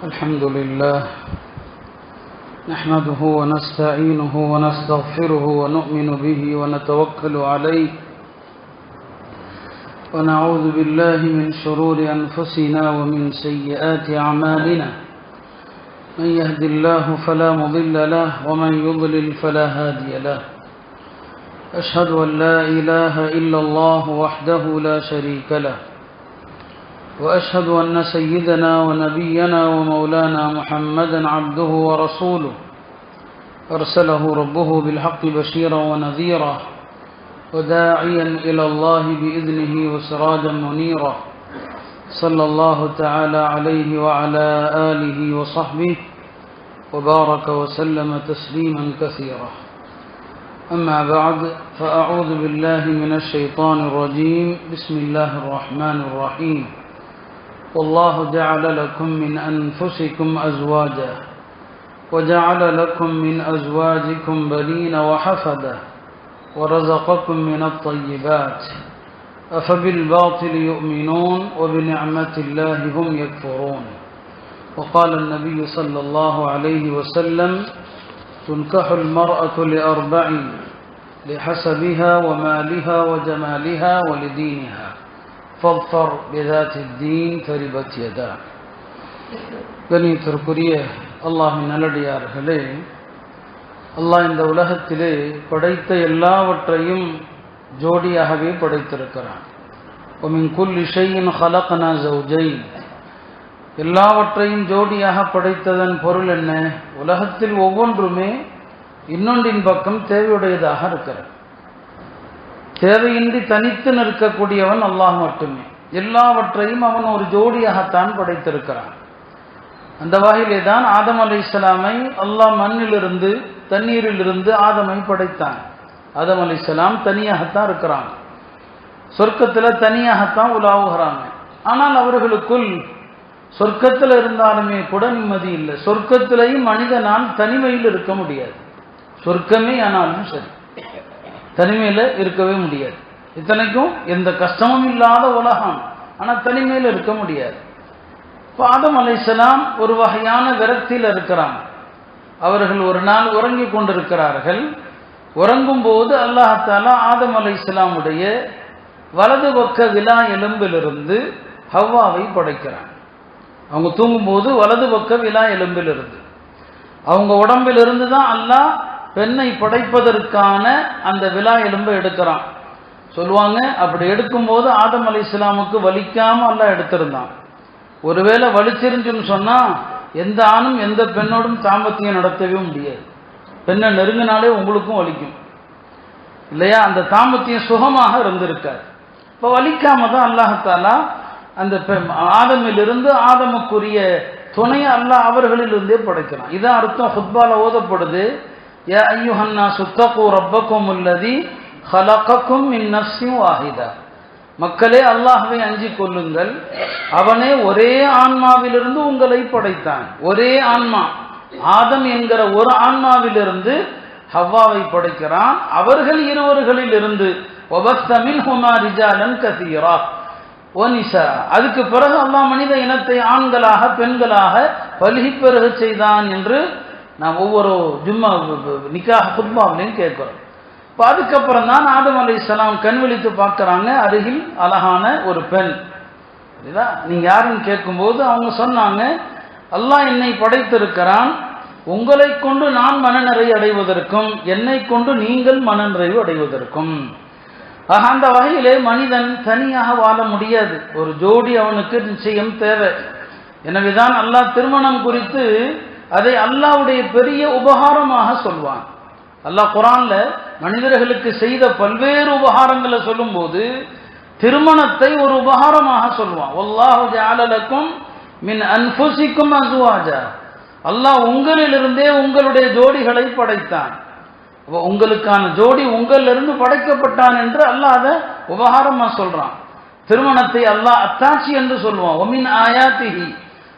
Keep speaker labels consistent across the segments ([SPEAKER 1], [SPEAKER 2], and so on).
[SPEAKER 1] الحمد لله نحمده ونستعينه ونستغفره ونؤمن به ونتوكل عليه ونعوذ بالله من شرور أنفسنا ومن سيئات أعمالنا من يهد الله فلا مضل له ومن يضلل فلا هادي له أشهد أن لا إله إلا الله وحده لا شريك له وأشهد أن سيدنا ونبينا ومولانا محمدا عبده ورسوله أرسله ربه بالحق بشيرا ونذيرا وداعيا إلى الله بإذنه وسراجا منيرا صلى الله تعالى عليه وعلى آله وصحبه وبارك وسلم تسليما كثيرا. أما بعد فأعوذ بالله من الشيطان الرجيم. بسم الله الرحمن الرحيم. والله جعل لكم من أنفسكم أزواجا وجعل لكم من أزواجكم بنين وحفدة ورزقكم من الطيبات أفبالباطل يؤمنون وبنعمة الله هم يكفرون. وقال النبي صلى الله عليه وسلم تنكح المرأة لأربع لحسبها ومالها وجمالها ولدينها فاظفر بذات الدين تربت يدا. கண்ணியத்திற்குரிய அல்லாஹ்வின் நல்லடியார்களே, அல்லாஹ் இந்த உலகத்திலே படைத்த எல்லாவற்றையும் ஜோடியாகவே படைத்திருக்கிறான். وَمِنْ كُلِّ شَيْءٍ خَلَقْنَا زَوْجَيْنِ. எல்லாவற்றையும் ஜோடியாக படைத்ததன் பொருள் என்ன? உலகத்தில் ஒவ்வொன்றுமே இன்னொன்றின் பக்கம் தேவையுடையதாக இருக்கிறது. தேவையின்றி தனித்து நிற்கக்கூடியவன் அல்லாஹ் மட்டுமே. எல்லாவற்றையும் அவன் ஒரு ஜோடியாகத்தான் படைத்திருக்கிறான். அந்த வகையிலே தான் ஆதம் அலைஹிஸ்ஸலாமை அல்லாஹ் மண்ணிலிருந்து தண்ணீரிலிருந்து ஆதமை படைத்தான். ஆதம் அலைஹிஸ்ஸலாம் தனியாகத்தான் இருக்கிறாங்க, சொர்க்கத்தில் தனியாகத்தான் உலாவுகிறாங்க. ஆனால் அவர்களுக்குள் சொர்க்கத்தில் இருந்தாலுமே கூட நிம்மதி இல்லை. சொர்க்கத்திலையும் மனிதனால் தனிமையில் இருக்க முடியாது. சொர்க்கமே ஆனாலும் சரி, தனிமையில் இருக்கவே முடியாது. இத்தனைக்கும் எந்த கஷ்டமும் இல்லாத உலகம், ஆனால் தனிமையில் இருக்க முடியாது. இப்போ ஆதம் அலைஹிஸ்ஸலாம் ஒரு வகையான விரக்தியில் இருக்கிறாங்க. அவர்கள் ஒரு நாள் உறங்கி கொண்டிருக்கிறார்கள். உறங்கும் போது அல்லாஹ் தஆலா ஆதம் அலைஹிஸ்ஸலாமுடைய வலது பக்க விலா எலும்பிலிருந்து ஹவ்வாவை படைக்கிறான். அவங்க தூங்கும்போது வலது பக்க விலா எலும்பிலிருந்து, அவங்க உடம்பிலிருந்து தான் அல்லாஹ் பெண்ணை படைப்பதற்கான அந்த விலா எலும்பை எடுக்கிறான். சொல்லுவாங்க, அப்படி எடுக்கும்போது ஆதம் அலைஹிஸ்ஸலாமுக்கு வலிக்காம அல்லாஹ் எடுத்திருந்தான். ஒருவேளை வலிச்சிருந்துன்னு சொன்னா எந்த ஆணும் எந்த பெண்ணோடும் தாம்பத்தியம் நடத்தவே முடியாது. பெண்ணை நெருங்கினாலே உங்களுக்கும் வலிக்கும் இல்லையா? அந்த தாம்பத்தியம் சுகமாக இருந்திருக்காது. இப்போ வலிக்காம தான் அல்லாஹ் தஆலா அந்த ஆதமிலிருந்து ஆதமுக்குரிய துணையை அல்லாஹ் அவர்களிலிருந்தே படைக்கிறான். இதான் அர்த்தம் ஹுத்பால ஓதப்படுது, யா அய்யுஹன் நாஸு தகு ரப்பக்குமுல்லதி ஹலகக்கும் மின் நஃப்ஸின் வாஹிதா. மக்களே, அல்லாஹ்வை அஞ்சிக் கொள்ளுங்கள், அவனே ஒரே ஆன்மாவிலிருந்து உங்களை படைத்தான். ஒரே ஆன்மா ஆதம் என்கிற ஒரு ஆன்மாவிலிருந்து ஹவ்வாவை படைக்கிறான். அவர்கள் இருவர்களில் இருந்து வபஸ்ஸ மின்ஹுமா ரிஜாலன் கஸீரா வனிசா. அதுக்கு பிறகு அல்லாஹ் மனித இனத்தை ஆண்களாக பெண்களாக பல்கி பெருக செய்தான் என்று நாம் ஒவ்வொரு ஜும்மா நிக்காஹ் குத்பாவிலையும் கேட்கிறோம். இப்போ அதுக்கப்புறம் தான் ஆதம் அலைஹிஸ்ஸலாம் கண் விழித்து பார்க்குறாங்க, அருகில் அழகான ஒரு பெண். சரிதா? நீங்கள் யாருன்னு கேட்கும்போது அவங்க சொன்னாங்க, அல்லாஹ் என்னை படைத்திருக்கிறான், உங்களை கொண்டு நான் மனநிறைவு அடைவதற்கும் என்னை கொண்டு நீங்கள் மனநிறைவு அடைவதற்கும். ஆக அந்த வகையிலே மனிதன் தனியாக வாழ முடியாது, ஒரு ஜோடி அவனுக்கு நிச்சயம் தேவை. எனவேதான் அல்லாஹ் திருமணம் குறித்து அதை அல்லாஹ்வுடைய பெரிய உபகாரமாக சொல்வான். அல்லாஹ் குர்ஆன்ல மனிதர்களுக்கு செய்த பல்வேறு உபகாரங்களை சொல்லும் போது திருமணத்தை ஒரு உபகாரமாக சொல்வான். வல்லாஹு ஜஅல லக்கும் மின் அன்ஃபுசிக்கும் அஸ்வாஜா. அல்லாஹ் உங்களிலிருந்தே உங்களுடைய ஜோடிகளை படைத்தான். உங்களுக்கான ஜோடி உங்களிலிருந்து படைக்கப்பட்டான் என்று அல்லாஹ் அதை உபகாரமா சொல்றான். திருமணத்தை அல்லாஹ் அத்தாட்சி என்று சொல்லுவான். ஒமின் ஆயாத்திஹி,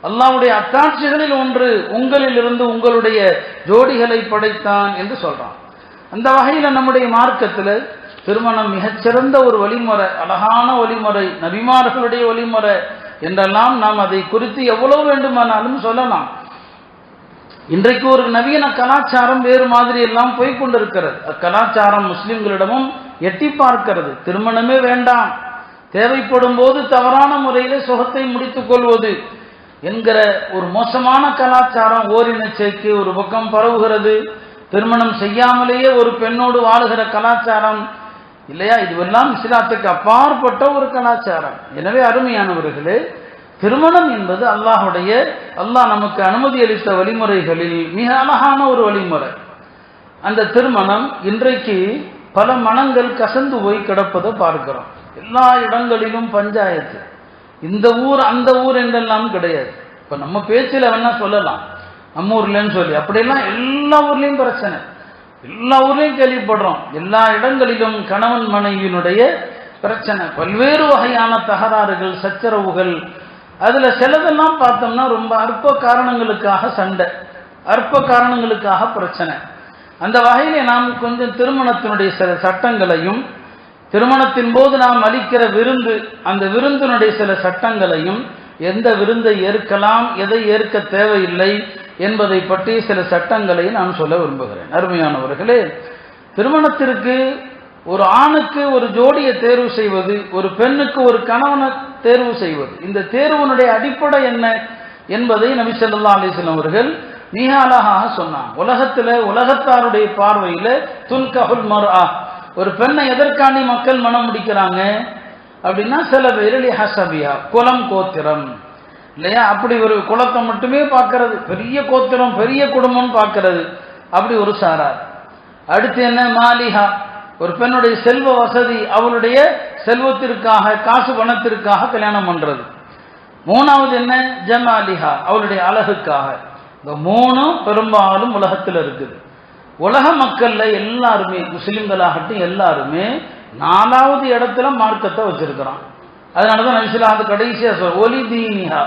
[SPEAKER 1] அல்லாஹ்வுடைய அத்தாட்சிகளில் ஒன்று உங்களிலிருந்து உங்களுடைய ஜோடிகளை படைத்தான் என்று சொல்றான். அந்த வகையில் நம்முடைய மார்க்கத்தில் திருமணம் மிகச்சிறந்த ஒரு வழிமுறை, அழகான வழிமுறை, நபிமார்களுடைய வழிமுறை. என்றெல்லாம் நாம் அதை குறித்து எவ்வளவு வேண்டுமானாலும் சொல்லலாம். இன்றைக்கு ஒரு நவீன கலாச்சாரம் வேறு மாதிரி எல்லாம் போய்கொண்டிருக்கிறது. அக்கலாச்சாரம் முஸ்லிம்களிடமும் எட்டி பார்க்கிறது. திருமணமே வேண்டாம், தேவைப்படும் போது தவறான முறையில் சுகத்தை முடித்துக் கொள்வது என்கிற ஒரு மோசமான கலாச்சாரம் ஓரின சேர்க்கை ஒரு பக்கம் பரவுகிறது. திருமணம் செய்யாமலேயே ஒரு பெண்ணோடு வாழுகிற கலாச்சாரம் இல்லையா, இதுவெல்லாம் இஸ்லாத்துக்கு அப்பாற்பட்ட ஒரு கலாச்சாரம். எனவே அருமையானவர்களே, திருமணம் என்பது அல்லாஹ் நமக்கு அனுமதி அளித்த வழிமுறைகளில் மிக அழகான ஒரு வழிமுறை. அந்த திருமணம் இன்றைக்கு பல மனங்கள் கசந்து போய் கிடப்பதை பார்க்கிறோம். எல்லா இடங்களிலும் பஞ்சாயத்து, இந்த ஊர் அந்த ஊர் என்றெல்லாம் கிடையாது. இப்ப நம்ம பேச்சில் வேணா சொல்லலாம் நம்ம ஊர்லன்னு சொல்லி, அப்படியெல்லாம் எல்லா ஊர்லயும் பிரச்சனை, எல்லா ஊர்லயும் கேள்விப்படுறோம். எல்லா இடங்களிலும் கணவன் மனைவியினுடைய பிரச்சனை, பல்வேறு வகையான தகராறுகள், சச்சரவுகள். அதுல சிலதெல்லாம் பார்த்தோம்னா ரொம்ப அற்ப காரணங்களுக்காக சண்டை, அற்ப காரணங்களுக்காக பிரச்சனை. அந்த வகையிலே நாம் கொஞ்சம் திருமணத்தினுடைய சில சட்டங்களையும், திருமணத்தின் போது நாம் அளிக்கிற விருந்து, அந்த விருந்தினுடைய சில சட்டங்களையும், எந்த விருந்தை ஏற்கலாம் எதை ஏற்க தேவையில்லை என்பதை பற்றி சில சட்டங்களை நான் சொல்ல விரும்புகிறேன். அருமையானவர்களே, திருமணத்திற்கு ஒரு ஆணுக்கு ஒரு ஜோடியை தேர்வு செய்வது, ஒரு பெண்ணுக்கு ஒரு கணவனை தேர்வு செய்வது, இந்த தேர்வினுடைய அடிப்படை என்ன என்பதை நபி ஸல்லல்லாஹு அலைஹி வஸல்லம் அவர்கள் மிக அழகாக சொன்னாங்க. உலகத்தாருடைய பார்வையில துன்கஹுல் மர்ஆ, ஒரு பெண்ணை எதற்காண்டி மக்கள் மனம் முடிக்கிறாங்க அப்படின்னா, சில பேர் ஹசபியா, குலம் கோத்திரம் இல்லையா, அப்படி ஒரு குலத்தை மட்டுமே பார்க்கறது, பெரிய கோத்திரம் பெரிய குடும்பம் பார்க்கறது, அப்படி ஒரு சாரார். அடுத்து என்ன, மாலிஹா, ஒரு பெண்ணுடைய செல்வ வசதி, அவளுடைய செல்வத்திற்காக காசு பணத்திற்காக கல்யாணம் பண்றது. மூணாவது என்ன, ஜமாலிஹா, அவளுடைய அழகுக்காக. இந்த மூணும் பெரும்பாலும் உலகத்தில் இருக்குது. உலக மக்கள்ல எல்லாருமே, முஸ்லிம்களாகட்டும் எல்லாருமே 4வது இடத்துல மார்க்கத்தை வச்சிருக்கிறான். அதனாலதான் நபிசுல்லாஹ் கடைசியா சொல்ற ஒலி தீனிஹா,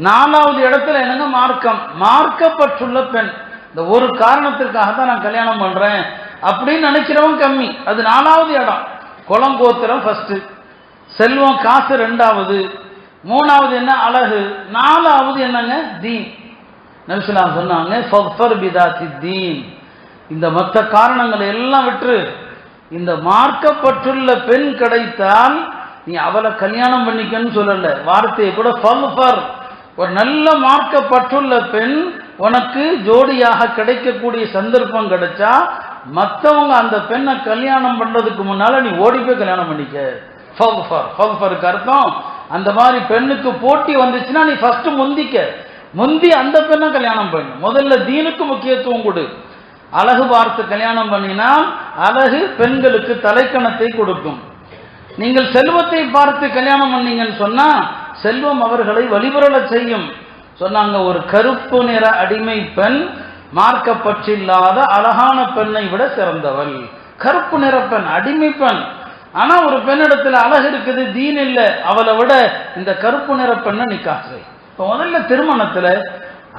[SPEAKER 1] 4வது இடத்துல என்னங்க, மார்க்கம், மார்க்கப்பட்டுள்ள பெண். இந்த ஒரு காரணத்திற்காக தான் நான் கல்யாணம் பண்றேன் அப்படின்னு நினைக்கிறவன் கம்மி. அது 4வது இடம். குலம் கோத்திரம் ஃபர்ஸ்ட், செல்வம் காசு 2வது, 3வது என்ன, அழகு, 4வது என்னங்க, தீன். நபிசுல்லாஹ் சொன்னாங்க ஃபக்ஃபர் பிதாத்தி தீன், இந்த மற்ற காரணங்களை எல்லாம் விட்டு இந்த மார்க்கப்பட்டுள்ள பெண் கிடைத்தால் நீ அவளை கல்யாணம் பண்ணிக்கன்னு சொல்லல, வார்த்தையை கூட ஃபக்ஃபர், ஒரு நல்ல மார்க்கப்பட்டுள்ள பெண் உனக்கு ஜோடியாக கிடைக்கக்கூடிய சந்தர்ப்பம் கிடைச்சா மற்றவங்க அந்த பெண்ணை கல்யாணம் பண்றதுக்கு முன்னால நீ ஓடி போய் கல்யாணம் பண்ணிக்க. ஃபக்ஃபருக்கு அர்த்தம், அந்த மாதிரி பெண்ணுக்கு போட்டி வந்துச்சுன்னா நீ ஃபர்ஸ்ட் முந்தி அந்த பெண்ணை கல்யாணம் பண்ணு. முதல்ல தீனுக்கு முக்கியத்துவம் கொடு. அழகு பார்த்து கல்யாணம் பண்ணினால் அழகு பெண்களுக்கு தலைக்கணத்தை கொடுக்கும். நீங்கள் செல்வத்தை பார்த்து கல்யாணம் பண்ணீங்கன்னு சொன்னா செல்வம் அவர்களை வழிபுரள செய்யும். சொன்னாங்க, ஒரு கருப்பு நிற அடிமை பெண் மார்க்கப்பற்றில்லாத அழகான பெண்ணை விட சிறந்தவள். கருப்பு நிற பெண், அடிமை பெண், ஆனா ஒரு பெண்ணிடத்துல அழகு இருக்குது, தீன் இல்லை, அவளை விட இந்த கருப்பு நிற பெண்ணை நிக்காஹ் செய். இப்போ முதல்ல திருமணத்துல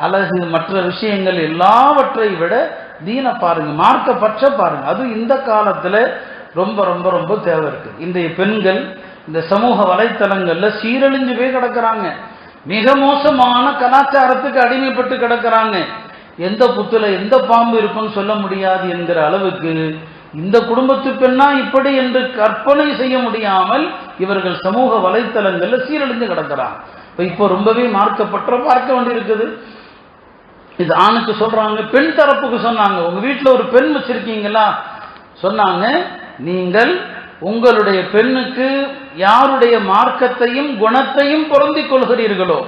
[SPEAKER 1] அழகு மற்ற விஷயங்கள் எல்லாவற்றை விட தீனை பாருங்க, மார்க்கப்பற்ற பாருங்க. அது இந்த காலத்துல ரொம்ப ரொம்ப ரொம்ப தேவை இருக்கு. இன்றைய பெண்கள் இந்த சமூக வலைத்தளங்கள்ல சீரழிஞ்சு போய் கிடக்கிறாங்க. மிக மோசமான கலாச்சாரத்துக்கு அடிமைப்பட்டு கிடக்கிறாங்க. எந்த புத்துல எந்த பாம்பு இருக்குன்னு சொல்ல முடியாது என்கிற அளவுக்கு இந்த குடும்பத்து பெண்ணா இப்படி என்று கற்பனை செய்ய முடியாமல் இவர்கள் சமூக வலைத்தளங்கள்ல சீரழிஞ்சு கிடக்கிறாங்க. இப்போ ரொம்பவே மார்க்கப்பற்ற பார்க்க வேண்டியிருக்குது. இது ஆணுக்கு சொல்றாங்க, பெண் தரப்புக்கு சொன்னாங்க, உங்க வீட்டுல ஒரு பெண் வச்சிருக்கீங்களா, சொன்னாங்க, நீங்கள் உங்களுடைய பெண்ணுக்கு யாருடைய மார்க்கத்தையும் குணத்தையும் பொருந்திக் கொள்கிறீர்களோ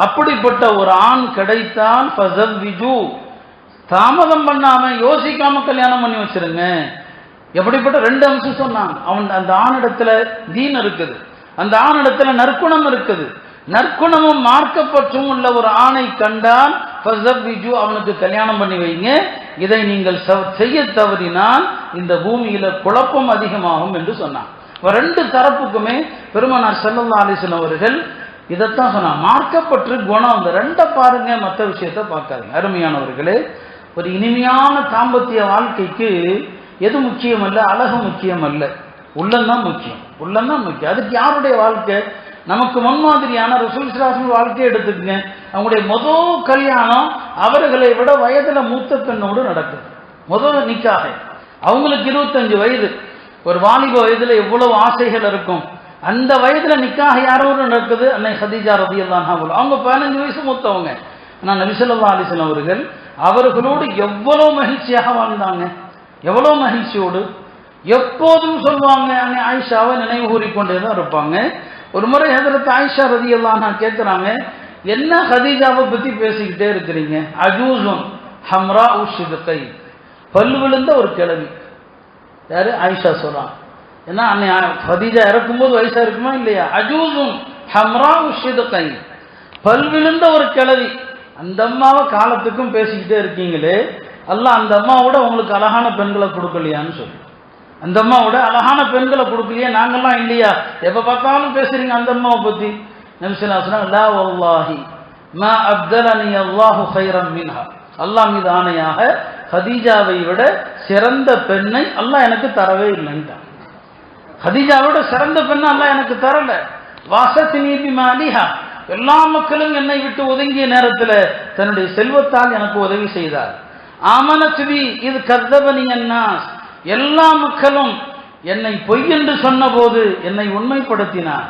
[SPEAKER 1] அப்படிப்பட்ட ஒரு ஆண் கிடைத்தால் ஃபஸவ்விஜு, தாமதம் பண்ணாம யோசிக்காம கல்யாணம் பண்ணி வச்சிருங்க. எப்படிப்பட்ட 2 அம்சம் சொன்னாங்க. அந்த ஆணிடத்துல தீன் இருக்குது, அந்த ஆணிடத்துல நற்குணம் இருக்குது. நற்குணமும் மார்க்கப்பற்றும் உள்ள ஒரு ஆணை கண்டால் ஃபஸவ்விஜு, அவனுக்கு கல்யாணம் பண்ணி வைங்க. இதை நீங்கள் செய்ய தவறினால் இந்த பூமியில குழப்பம் அதிகமாகும் என்று சொன்னான். 2 தரப்புக்குமே பெருமானார் ஸல்லல்லாஹு அலைஹி வஸல்லம் அவர்கள் இதைத்தான் சொன்னாங்க. மார்க்கப்பற்று குணம், இந்த 2 பாருங்க, மற்ற விஷயத்த பார்க்காதீங்க. அருமையானவர்களே, ஒரு இனிமையான தாம்பத்திய வாழ்க்கைக்கு எது முக்கியம் அல்ல, அழகு முக்கியம் அல்ல, உள்ளம்தான் முக்கியம். உள்ளம்தான் முக்கியம். அதுக்கு யாருடைய வாழ்க்கை, நமக்கு முன்மாதிரியான ரசூல் ஸல்லல்லாஹு அலைஹி வாழ்க்கையை எடுத்துக்கங்க. அவங்களுடைய முதல் கல்யாணம் அவர்களை விட வயதுல மூத்த பெண்ணோடு நடக்குது. முதல் நிக்காக அவங்களுக்கு 25 வயது. ஒரு வாலிப வயதுல எவ்வளவு ஆசைகள் இருக்கும். அந்த வயதுல நிக்காக யாரோடு நடக்குது? அன்னை ஹதீஜா ரலியல்லாஹு அன்ஹா. அவங்க 15 வயசு மூத்தவங்க. ஆனால் நபி ஸல்லல்லாஹு அலைஹி வஸல்லம் அவர்கள் அவர்களோடு எவ்வளவு மகிழ்ச்சியாக வாழ்ந்தாங்க, எவ்வளவு மகிழ்ச்சியோடு. எப்போதும் சொல்லுவாங்க, அன்னை ஆயிஷாவை நினைவு கூறிக்கொண்டே தான் இருப்பாங்க. ஒரு முறை ஹஜ்ரத் ஆயிஷா ரலியல்லாஹு அன்ஹா கேட்குறாங்க, என்ன ஹதீஜாவை பத்தி பேசிக்கிட்டே இருக்கிறீங்க? அஜூசுன் ஹம்ரா உஷிதுகை, பல்லு விழுந்த ஒரு கிழவி. யாரு? ஆயிஷா சொல்றான். ஏன்னா அன்னை ஹதீஜா இறக்கும்போது வயசா இருக்குமா இல்லையா? அஜூசுன் ஹம்ரா உஷிதுகை, பல் விழுந்த ஒரு கிழவி. அந்த அம்மாவை காலத்துக்கும் பேசிக்கிட்டே இருக்கீங்களே, அல்லாஹ் அந்த அம்மாவோட உங்களுக்கு அழகான பெண்களை கொடுக்கலையான்னு சொல்லி, அந்த அம்மாவோட அழகான பெண்களை கொடுக்கலையே, நாங்கெல்லாம் இல்லையா? எப்ப பார்த்தாலும் பேசுறீங்க அந்த அம்மாவை பத்தி. நபி ஸல்லல்லாஹு அலைஹி வஸல்லம், லா வல்லாஹி மா அப்தலனி அல்லாஹு கைரம் மின்ஹா, அல்லாஹ் மீது ஆணையாக ஹதீஜாவை விட சிறந்த பெண்ணை அல்லாஹ் எனக்கு தரவே இல்லைன்ட்டான். ஹதீஜாவோட சிறந்த பெண்ணை அல்லாஹ் எனக்கு தரல. வாசத்தினி பிமாலிஹா, எல்லா மக்களும் என்னை விட்டு ஒதுங்கிய நேரத்தில் தன்னுடைய செல்வத்தால் எனக்கு உதவி செய்தார். ஆமனத்வி இது கர்தபனி அன்னாஸ், எல்லா மக்களும் என்னை பொய் என்று சொன்ன போது என்னை உண்மைப்படுத்தினார்.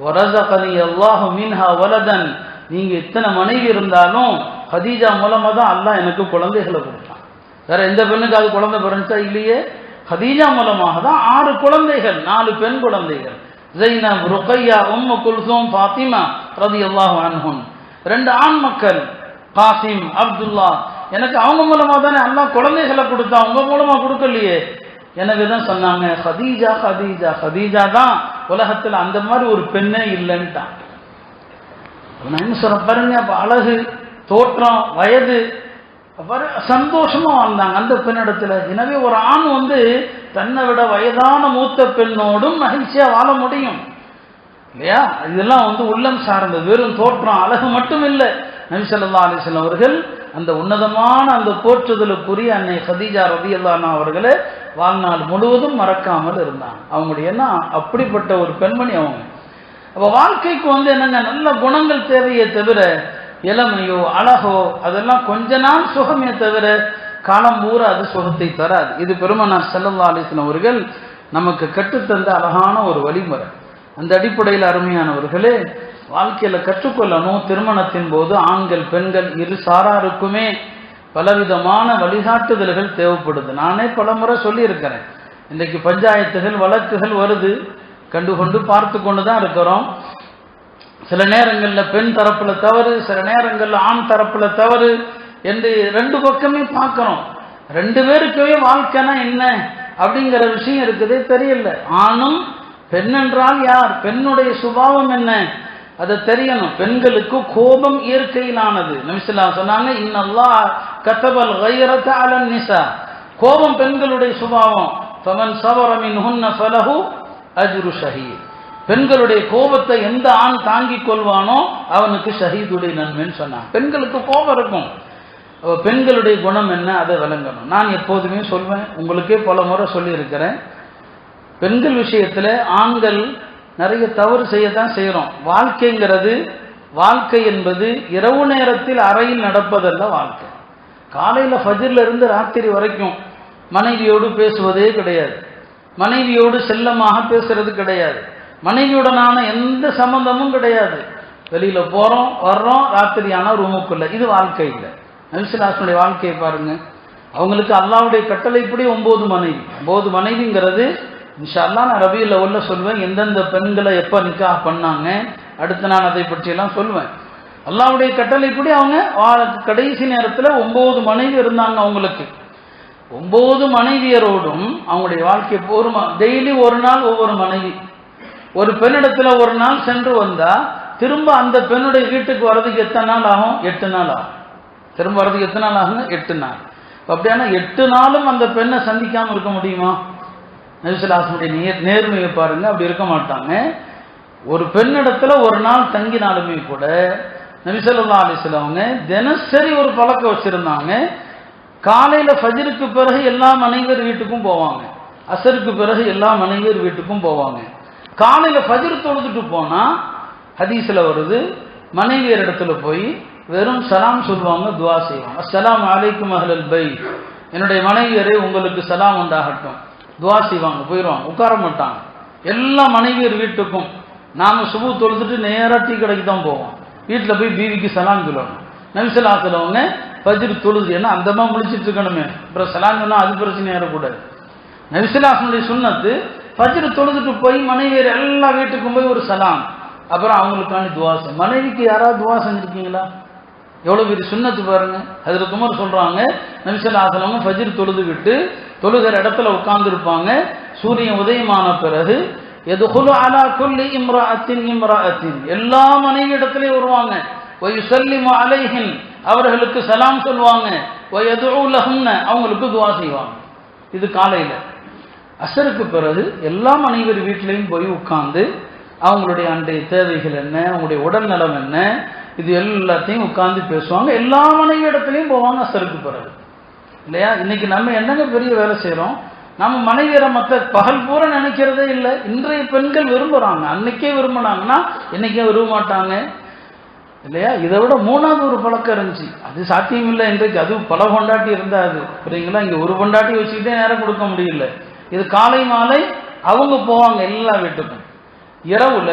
[SPEAKER 1] வரஸகனி அல்லாஹு மின்ஹா வலதன், நீங்க இத்தனை மனைவி இருந்தாலும் ஹதீஜா மூலமா தான் அல்லாஹ் எனக்கு குழந்தைகளை கொடுத்தான். வேற எந்த பெண்ணுக்கு அது குழந்தை பிறந்துச்சா? இல்லையே. ஹதீஜா மூலமாக தான் 6 குழந்தைகள், 4 பெண் குழந்தைகள். ஸைனப், ருக்கையா, உம்மு குல்சூம், ஃபாத்திமா ரலியல்லாஹு அன்ஹும். 2 ஆண் மக்கள், காசிம், அப்துல்லா. எனக்கு அவங்க மூலமா தானே அல்லாஹ் குழந்தைகளை கொடுத்தா, உங்க மூலமா கொடுக்கலையே. எனவே தான் சொன்னாங்க, ஹதீஜா ஹதீஜா ஹதீஜா தான் உலகத்தில் அந்த மாதிரி ஒரு பெண்ணே இல்லைன்ட்டான். என்ன சொல்ற பாருங்க, அப்ப அழகு, தோற்றம், வயது, சந்தோஷமா வாழ்ந்தாங்க அந்த பெண்ணிடத்துல. எனவே ஒரு ஆண் தன்னை விட வயதான மூத்த பெண்ணோடும் மகிழ்ச்சியா வாழ முடியும் இல்லையா? இதெல்லாம் உள்ளம் சார்ந்தது, வெறும் தோற்றம் அழகு மட்டும் இல்லை. நபி ஸல்லல்லாஹு அலைஹி வஸல்லம் அவர்கள் அந்த உன்னதமான அந்த போற்றுதலுக்குரிய அன்னை ஹதீஜா ரலியல்லாஹு அன்ஹா அவர்களே வாழ்நாள் முழுவதும் மறக்காமல் இருந்தாங்க. அவங்களுடைய என்ன அப்படிப்பட்ட ஒரு பெண்மணி அவங்க. அப்ப வாழ்க்கைக்கு என்னங்க, நல்ல குணங்கள் தேவையே தவிர இளமையோ அழகோ அதெல்லாம் கொஞ்ச நாள் சுகமே தவிர காலம் பூரா அது சுகத்தை தராது. இது பெருமானார் ஸல்லல்லாஹு அலைஹி வஸல்லம் அவர்கள் நமக்கு கற்றுத்தந்த அழகான ஒரு வழிமுறை. அந்த அடிப்படையில் அருமையானவர்களே, வாழ்க்கையில கற்றுக்கொள்ளணும். திருமணத்தின் போது ஆண்கள் பெண்கள் இரு சாராருக்குமே பலவிதமான வழிகாட்டுதல்கள் தேவைப்படுது. நானே பல முறை சொல்லியிருக்கிறேன். இன்றைக்கு பஞ்சாயத்துகள் வழக்குகள் வருது, கண்டுகொண்டு பார்த்து கொண்டு தான் இருக்கிறோம். சில நேரங்களில் பெண் தரப்புல தவறு, சில நேரங்களில் ஆண் தரப்புல தவறு என்று 2 பக்கமே பார்க்கிறோம். 2 பேருக்குமே வாழ்க்கைனா என்ன அப்படிங்கிற விஷயம் இருக்குதே தெரியல. ஆணும் பெண் என்றால் யார், பெண்ணுடைய சுபாவம் என்ன அதை தெரியணும். பெண்களுக்கு கோபம் இயற்கையிலானது. நபி ஸல்லல்லாஹு அலைஹி வஸல்லம் சொன்னாங்க, இன்னல்லாஹ் கதபல் கைரத அலன் நிசா, கோபம் பெண்களுடைய சுபாவம். ஃபமன் ஸபர மின்ஹுன்ன ஃபலஹு அஜ்ரு ஷஹீத், பெண்களுடைய கோபத்தை எந்த ஆண் தாங்கிக் கொள்வானோ அவனுக்கு ஷஹீதுடைய நன்மைன்னு சொன்னான். பெண்களுக்கு கோபம் இருக்கும். பெண்களுடைய குணம் என்ன அதை விளங்கணும். நான் எப்போதுமே சொல்வேன், உங்களுக்கே பல முறை சொல்லியிருக்கிறேன், பெண்கள் விஷயத்துல ஆண்கள் நிறைய தவறு செய்யத்தான் செய்கிறோம். வாழ்க்கை என்பது இரவு நேரத்தில் அறையில் நடப்பதல்ல வாழ்க்கை. காலையில ஃபஜ்ர்ல இருந்து ராத்திரி வரைக்கும் மனைவியோடு பேசுவதே கிடையாது, மனைவியோடு செல்லமாக பேசுறது கிடையாது, மனைவியுடனான எந்த சம்பந்தமும் கிடையாது. வெளியில போறோம் வர்றோம், ராத்திரியான ரூமுக்குள்ள. இது வாழ்க்கை இல்லை. நபி ஸல்லல்லாஹு அலைஹி வஸல்லம் வாழ்க்கையை பாருங்க. அவங்களுக்கு அல்லாஹ்வுடைய கட்டளைப்படி 9 மனைவி. 9 மனைவிங்கிறது இன்ஷா அல்லாஹ் நான் ரபியுல் அவ்வல்ல சொல்வேன், எந்தெந்த பெண்களை எப்ப நிக்காஹ் பண்ணாங்க, அடுத்து நான் அதை பற்றியெல்லாம் சொல்வேன். அல்லாஹ்வுடைய கட்டளைப்படி அவங்க கடைசி நேரத்தில் 9 மனைவி இருந்தாங்க. அவங்களுக்கு 9 மனைவியரோடும் அவங்களுடைய வாழ்க்கை டெய்லி ஒரு நாள் ஒவ்வொரு மனைவி. ஒரு பெண்ணிடத்துல ஒரு நாள் சென்று வந்தா திரும்ப அந்த பெண்ணுடைய வீட்டுக்கு வர்றதுக்கு எத்தனை நாள் ஆகும்? 8 நாள் ஆகும். திரும்ப வர்றதுக்கு எத்தனை நாள் ஆகும்? 8 நாள். அப்படியான 8 நாளும் அந்த பெண்ணை சந்திக்காம இருக்க முடியுமா? நபி ஸல்லல்லாஹு அலைஹி வஸல்லம் நேர்மையை பாருங்க, அப்படி இருக்க மாட்டாங்க. ஒரு பெண்ணிடத்துல ஒரு நாள் தங்கினாலுமே கூட நபி ஸல்லல்லாஹு அலைஹி வஸல்லம் அவங்க தினசரி ஒரு பழக்கம் வச்சிருந்தாங்க. காலையில ஃபஜ்ருக்கு பிறகு எல்லா மனைவியர் வீட்டுக்கும் போவாங்க, அசருக்கு பிறகு எல்லா மனைவியர் வீட்டுக்கும் போவாங்க. காலையில ஃபஜ்ர் தொழுதுட்டு போனா ஹதீஸ்ல வருது, மனைவியர் இடத்துல போய் வெறும் சலாம் சொல்லுவாங்க, துவா செய்வாங்க. அஸ்ஸலாமு அலைக்கும் அஹ்லல் பைத், என்னுடைய மனைவியரே உங்களுக்கு சலாம் உண்டாகட்டும், துவா செய்வாங்க, போயிடுவாங்க, உட்கார மாட்டாங்க. எல்லா மனைவியர் வீட்டுக்கும் நாம சுபு தொழுதுட்டு நேராக டீ கடைக்கு தான் போவோம். வீட்டில் போய் பீவிக்கு சலாம் சொல்லணும். நபிசல்லாத்துலவங்க ஃபஜ்ர் தொழுது, ஏன்னா அந்தமா முடிச்சிட்டு இருக்கணுமே, அப்புறம் சலாம் சொன்னா அது பிரச்சனை ஏறக்கூடாது. நபிசல்லாசனுடைய சுன்னத்து ஃபஜ்ர் தொழுதுட்டு போய் மனைவியர் எல்லா வீட்டுக்கும் போய் ஒரு சலாம், அப்புறம் அவங்களுக்கான துவா. மனைவிக்கு யாராவது துவா செஞ்சிருக்கீங்களா? எவ்வளவு பெரிய சுன்னத்து பாருங்க. ஹஜ்ரத் உமர் சொல்றாங்க, நபிசல்லாசலவங்க ஃபஜ்ர் தொழுது விட்டு தொழுகிற இடத்துல உட்கார்ந்து இருப்பாங்க. சூரியன் உதயமான பிறகு யதுகுலு அலா குல்லி இம்ராஅத்தின் இம்ராஅத்தின், எல்லா மனைவி இடத்துலயும் வருவாங்க. வயுசல்லிமு அலைஹின், அவர்களுக்கு சலாம் சொல்லுவாங்க. வயதுஉ லஹுன்ன, அவங்களுக்கு துஆ செய்வாங்க. இது காலையில. அசருக்கு பிறகு எல்லா மனைவி வீட்டிலையும் போய் உட்கார்ந்து அவங்களுடைய அன்றைய தேவைகள் என்ன, அவங்களுடைய உடல் நலம் என்ன, இது எல்லாத்தையும் உட்கார்ந்து பேசுவாங்க. எல்லா மனைவி இடத்துலையும் போவாங்க அசருக்கு பிறகு, இல்லையா? இன்னைக்கு நம்ம என்னங்க பெரிய வேலை செய்யறோம், நம்ம மனைவியரை மற்ற பகல் பூரா நினைக்கிறதே இல்லை. இன்றைய பெண்கள் விரும்புறாங்க, அன்னைக்கே விரும்பினாங்கன்னா இன்னைக்கே விரும்ப மாட்டாங்க, இல்லையா? இதை விட மூணாவது ஒரு பழக்கம் இருந்துச்சு, அது சாத்தியம் இல்லை இன்றைக்கு. அது பல பொண்டாட்டி இருந்தாது, புரியுங்களா? இங்க ஒரு பொண்டாட்டி வச்சுக்கிட்டே நேரம் கொடுக்க முடியல. இது காலை மாலை அவங்க போவாங்க எல்லா வீட்டுக்கும். இரவுல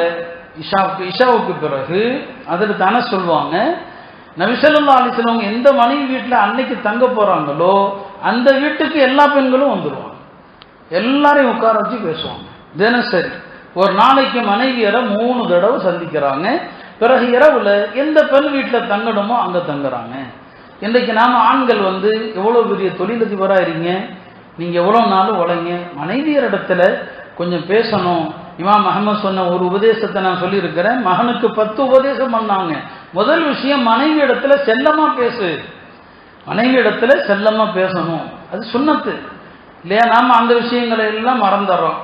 [SPEAKER 1] இஷாவுக்கு பிறகு அதில் தானே சொல்லுவாங்க, நபி ஸல்லல்லாஹு அலைஹி வஸல்லம் எந்த மனைவி வீட்டில் அன்னைக்கு தங்க போறாங்களோ அந்த வீட்டுக்கு எல்லா பெண்களும் வந்துடுவாங்க. எல்லாரையும் உட்கார வச்சு பேசுவாங்க. தினசரி ஒரு நாளைக்கு மனைவியரை 3 தடவை சந்திக்கிறாங்க. பிறகு இரவுல எந்த பெண் வீட்டில் தங்கணுமோ அங்க தங்குறாங்க. இன்றைக்கு நாம ஆண்கள் எவ்வளவு பெரிய தொழிலதிபராக இருங்க, நீங்க எவ்வளவு நாளும் உழைங்க, மனைவியர் இடத்துல கொஞ்சம் பேசணும். இமாம் அஹ்மத் சொன்ன ஒரு உபதேசத்தை நான் சொல்லியிருக்கிறேன். மகனுக்கு 10 உபதேசம் பண்ணாங்க. முதல் விஷயம், மனைவி இடத்துல செல்லமா பேசு, மனைவி இடத்துல செல்லமா பேசணும். அது சுன்னத்து, இல்லையா? நாம அந்த விஷயங்களை எல்லாம் மறந்துடுறோம்,